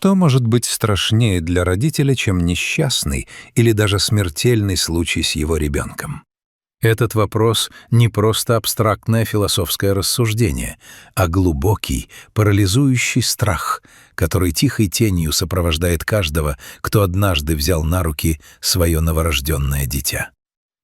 Что может быть страшнее для родителя, чем несчастный или даже смертельный случай с его ребенком? Этот вопрос не просто абстрактное философское рассуждение, а глубокий, парализующий страх, который тихой тенью сопровождает каждого, кто однажды взял на руки свое новорожденное дитя.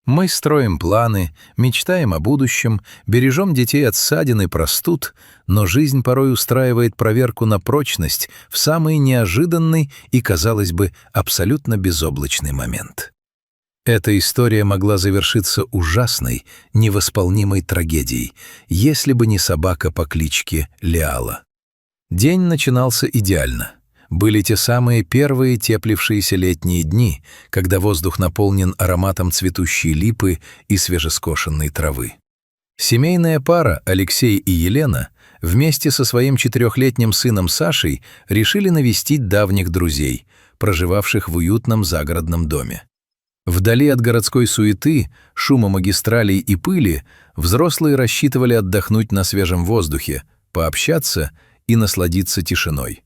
Мы строим планы, мечтаем о будущем, бережем детей от ссадин и простуд, но жизнь порой устраивает проверку на прочность в самый неожиданный и, казалось бы, абсолютно безоблачный момент. Эта история могла завершиться ужасной, невосполнимой трагедией, если бы не собака по кличке Леала. День начинался идеально. Были те самые первые теплившиеся летние дни, когда воздух наполнен ароматом цветущей липы и свежескошенной травы. Семейная пара Алексей и Елена вместе со своим 4-летним сыном Сашей решили навестить давних друзей, проживавших в уютном загородном доме. Вдали от городской суеты, шума магистралей и пыли, взрослые рассчитывали отдохнуть на свежем воздухе, пообщаться и насладиться тишиной.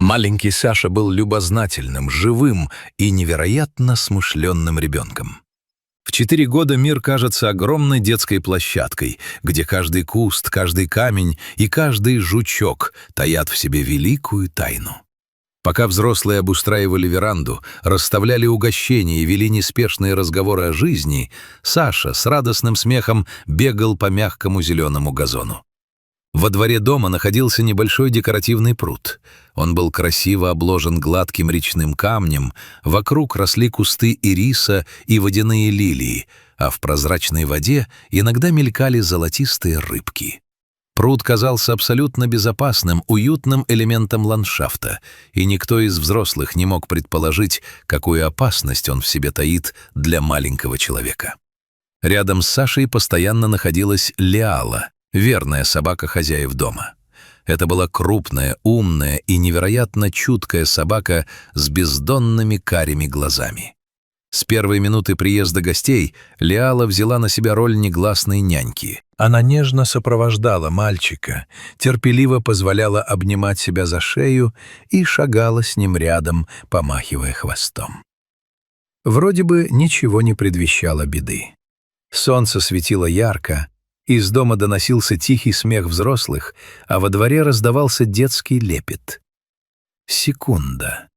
Маленький Саша был любознательным, живым и невероятно смышленным ребенком. В 4 года мир кажется огромной детской площадкой, где каждый куст, каждый камень и каждый жучок таят в себе великую тайну. Пока взрослые обустраивали веранду, расставляли угощения и вели неспешные разговоры о жизни, Саша с радостным смехом бегал по мягкому зеленому газону. Во дворе дома находился небольшой декоративный пруд. Он был красиво обложен гладким речным камнем, вокруг росли кусты ириса и водяные лилии, а в прозрачной воде иногда мелькали золотистые рыбки. Пруд казался абсолютно безопасным, уютным элементом ландшафта, и никто из взрослых не мог предположить, какую опасность он в себе таит для маленького человека. Рядом с Сашей постоянно находилась Леала, верная собака хозяев дома. Это была крупная, умная и невероятно чуткая собака с бездонными карими глазами. С первой минуты приезда гостей Леала взяла на себя роль негласной няньки. Она нежно сопровождала мальчика, терпеливо позволяла обнимать себя за шею и шагала с ним рядом, помахивая хвостом. Вроде бы ничего не предвещало беды. Солнце светило ярко, из дома доносился тихий смех взрослых, а во дворе раздавался детский лепет. Секунда.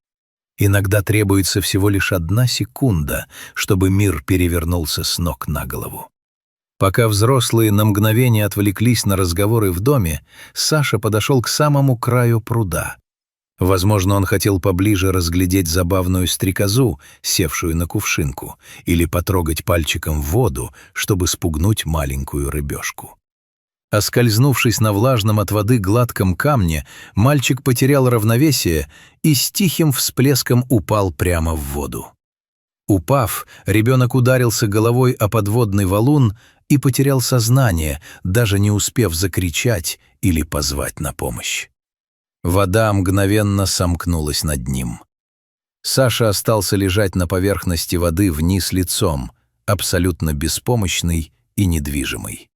Иногда требуется всего лишь 1 секунда, чтобы мир перевернулся с ног на голову. Пока взрослые на мгновение отвлеклись на разговоры в доме, Саша подошел к самому краю пруда. Возможно, он хотел поближе разглядеть забавную стрекозу, севшую на кувшинку, или потрогать пальчиком в воду, чтобы спугнуть маленькую рыбешку. Оскользнувшись на влажном от воды гладком камне, мальчик потерял равновесие и с тихим всплеском упал прямо в воду. Упав, ребенок ударился головой о подводный валун и потерял сознание, даже не успев закричать или позвать на помощь. Вода мгновенно сомкнулась над ним. Саша остался лежать на поверхности воды вниз лицом, абсолютно беспомощный и недвижимый.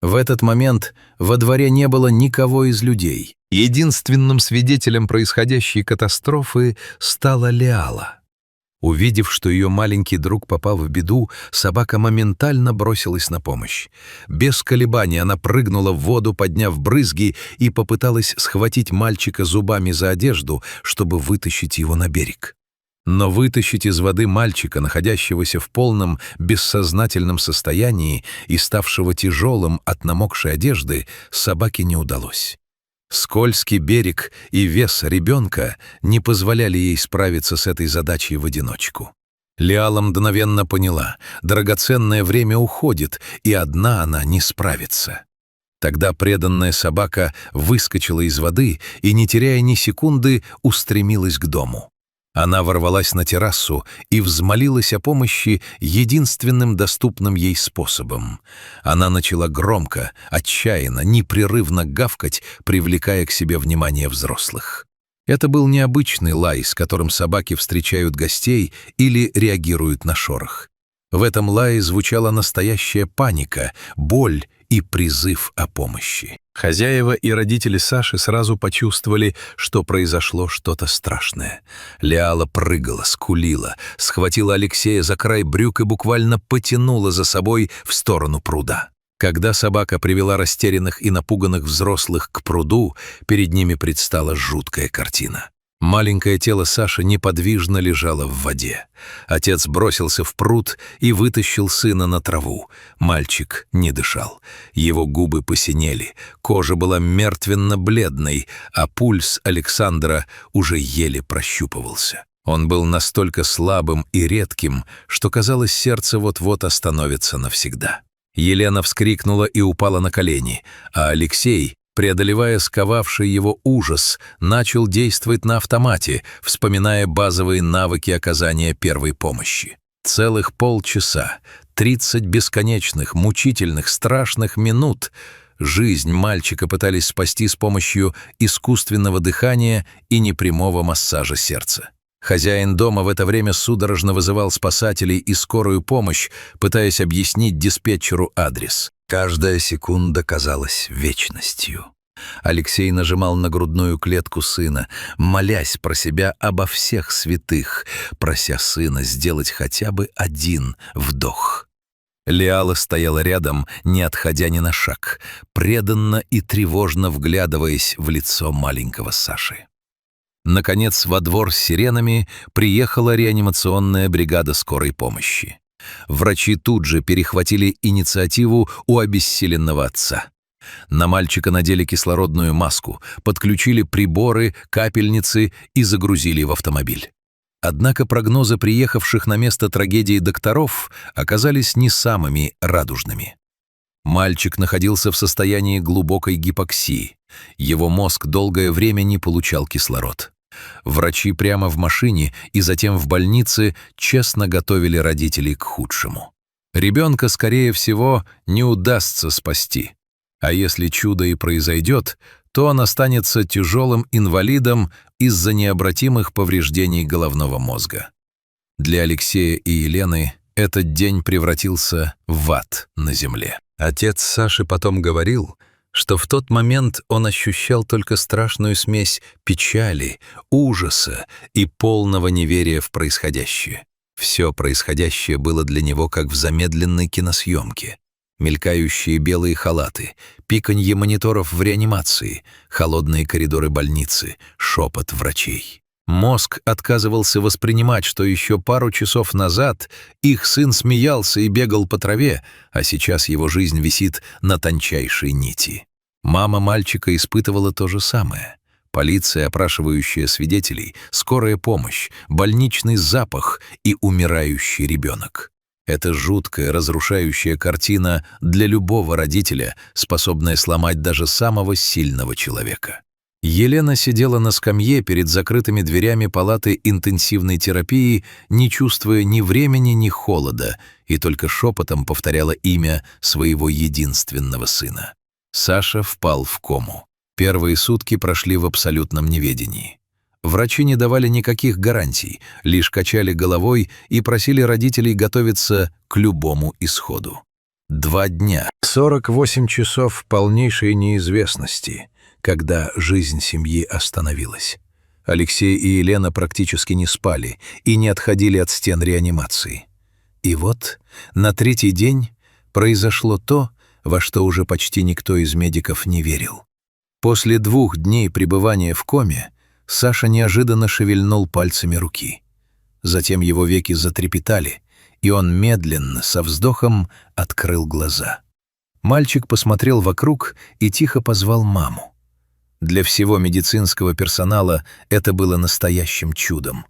В этот момент во дворе не было никого из людей. Единственным свидетелем происходящей катастрофы стала Леала. Увидев, что ее маленький друг попал в беду, собака моментально бросилась на помощь. Без колебаний она прыгнула в воду, подняв брызги, и попыталась схватить мальчика зубами за одежду, чтобы вытащить его на берег. Но вытащить из воды мальчика, находящегося в полном бессознательном состоянии и ставшего тяжелым от намокшей одежды, собаке не удалось. Скользкий берег и вес ребенка не позволяли ей справиться с этой задачей в одиночку. Леала мгновенно поняла, драгоценное время уходит, и одна она не справится. Тогда преданная собака выскочила из воды и, не теряя ни секунды, устремилась к дому. Она ворвалась на террасу и взмолилась о помощи единственным доступным ей способом. Она начала громко, отчаянно, непрерывно гавкать, привлекая к себе внимание взрослых. Это был необычный лай, с которым собаки встречают гостей или реагируют на шорох. В этом лае звучала настоящая паника, боль и призыв о помощи. Хозяева и родители Саши сразу почувствовали, что произошло что-то страшное. Лиала прыгала, скулила, схватила Алексея за край брюк и буквально потянула за собой в сторону пруда. Когда собака привела растерянных и напуганных взрослых к пруду, перед ними предстала жуткая картина. Маленькое тело Саши неподвижно лежало в воде. Отец бросился в пруд и вытащил сына на траву. Мальчик не дышал. Его губы посинели, кожа была мертвенно-бледной, а пульс Александра уже еле прощупывался. Он был настолько слабым и редким, что, казалось, сердце вот-вот остановится навсегда. Елена вскрикнула и упала на колени, а Алексей, преодолевая сковавший его ужас, начал действовать на автомате, вспоминая базовые навыки оказания первой помощи. Целых полчаса, 30 бесконечных, мучительных, страшных минут жизнь мальчика пытались спасти с помощью искусственного дыхания и непрямого массажа сердца. Хозяин дома в это время судорожно вызывал спасателей и скорую помощь, пытаясь объяснить диспетчеру адрес. Каждая секунда казалась вечностью. Алексей нажимал на грудную клетку сына, молясь про себя обо всех святых, прося сына сделать хотя бы один вдох. Лиала стояла рядом, не отходя ни на шаг, преданно и тревожно вглядываясь в лицо маленького Саши. Наконец, во двор с сиренами приехала реанимационная бригада скорой помощи. Врачи тут же перехватили инициативу у обессиленного отца. На мальчика надели кислородную маску, подключили приборы, капельницы и загрузили в автомобиль. Однако прогнозы приехавших на место трагедии докторов оказались не самыми радужными. Мальчик находился в состоянии глубокой гипоксии. Его мозг долгое время не получал кислород. Врачи прямо в машине и затем в больнице честно готовили родителей к худшему. Ребенка, скорее всего, не удастся спасти. А если чудо и произойдет, то он останется тяжелым инвалидом из-за необратимых повреждений головного мозга. Для Алексея и Елены этот день превратился в ад на земле. Отец Саши потом говорил, что в тот момент он ощущал только страшную смесь печали, ужаса и полного неверия в происходящее. Все происходящее было для него как в замедленной киносъемке. Мелькающие белые халаты, пиканье мониторов в реанимации, холодные коридоры больницы, шепот врачей. Мозг отказывался воспринимать, что еще пару часов назад их сын смеялся и бегал по траве, а сейчас его жизнь висит на тончайшей нити. Мама мальчика испытывала то же самое. Полиция, опрашивающая свидетелей, скорая помощь, больничный запах и умирающий ребенок. Это жуткая, разрушающая картина для любого родителя, способная сломать даже самого сильного человека. Елена сидела на скамье перед закрытыми дверями палаты интенсивной терапии, не чувствуя ни времени, ни холода, и только шепотом повторяла имя своего единственного сына. Саша впал в кому. Первые сутки прошли в абсолютном неведении. Врачи не давали никаких гарантий, лишь качали головой и просили родителей готовиться к любому исходу. 2 дня, 48 часов полнейшей неизвестности, когда жизнь семьи остановилась. Алексей и Елена практически не спали и не отходили от стен реанимации. И вот на 3-й день произошло то, во что уже почти никто из медиков не верил. После 2 дней пребывания в коме Саша неожиданно шевельнул пальцами руки. Затем его веки затрепетали, и он медленно, со вздохом, открыл глаза. Мальчик посмотрел вокруг и тихо позвал маму. Для всего медицинского персонала это было настоящим чудом.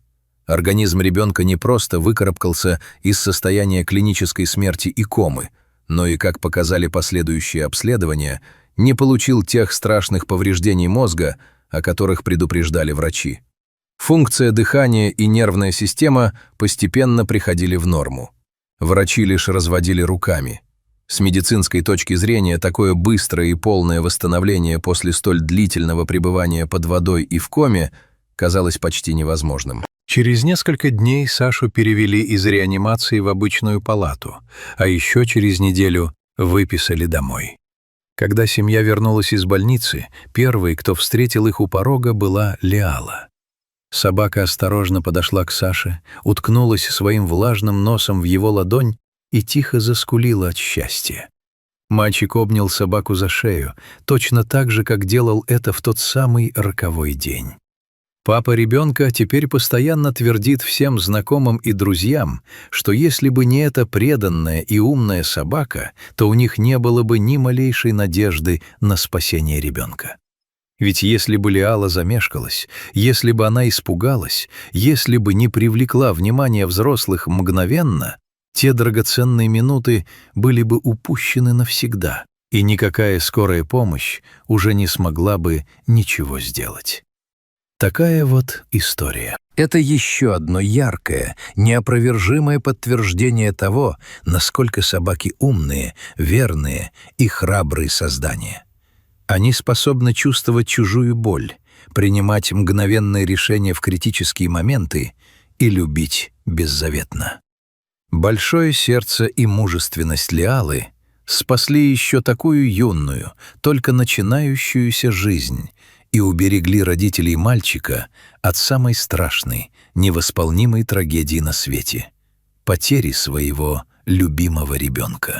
Организм ребенка не просто выкарабкался из состояния клинической смерти и комы, но и, как показали последующие обследования, не получил тех страшных повреждений мозга, о которых предупреждали врачи. Функция дыхания и нервная система постепенно приходили в норму. Врачи лишь разводили руками. С медицинской точки зрения такое быстрое и полное восстановление после столь длительного пребывания под водой и в коме казалось почти невозможным. Через несколько дней Сашу перевели из реанимации в обычную палату, а еще через неделю выписали домой. Когда семья вернулась из больницы, первой, кто встретил их у порога, была Леала. Собака осторожно подошла к Саше, уткнулась своим влажным носом в его ладонь и тихо заскулила от счастья. Мальчик обнял собаку за шею, точно так же, как делал это в тот самый роковой день. Папа ребенка теперь постоянно твердит всем знакомым и друзьям, что если бы не эта преданная и умная собака, то у них не было бы ни малейшей надежды на спасение ребенка. Ведь если бы Леала замешкалась, если бы она испугалась, если бы не привлекла внимание взрослых мгновенно, те драгоценные минуты были бы упущены навсегда, и никакая скорая помощь уже не смогла бы ничего сделать. Такая вот история. Это еще одно яркое, неопровержимое подтверждение того, насколько собаки умные, верные и храбрые создания. Они способны чувствовать чужую боль, принимать мгновенные решения в критические моменты и любить беззаветно. Большое сердце и мужественность Леалы спасли еще такую юную, только начинающуюся жизнь и уберегли родителей мальчика от самой страшной, невосполнимой трагедии на свете — потери своего любимого ребенка.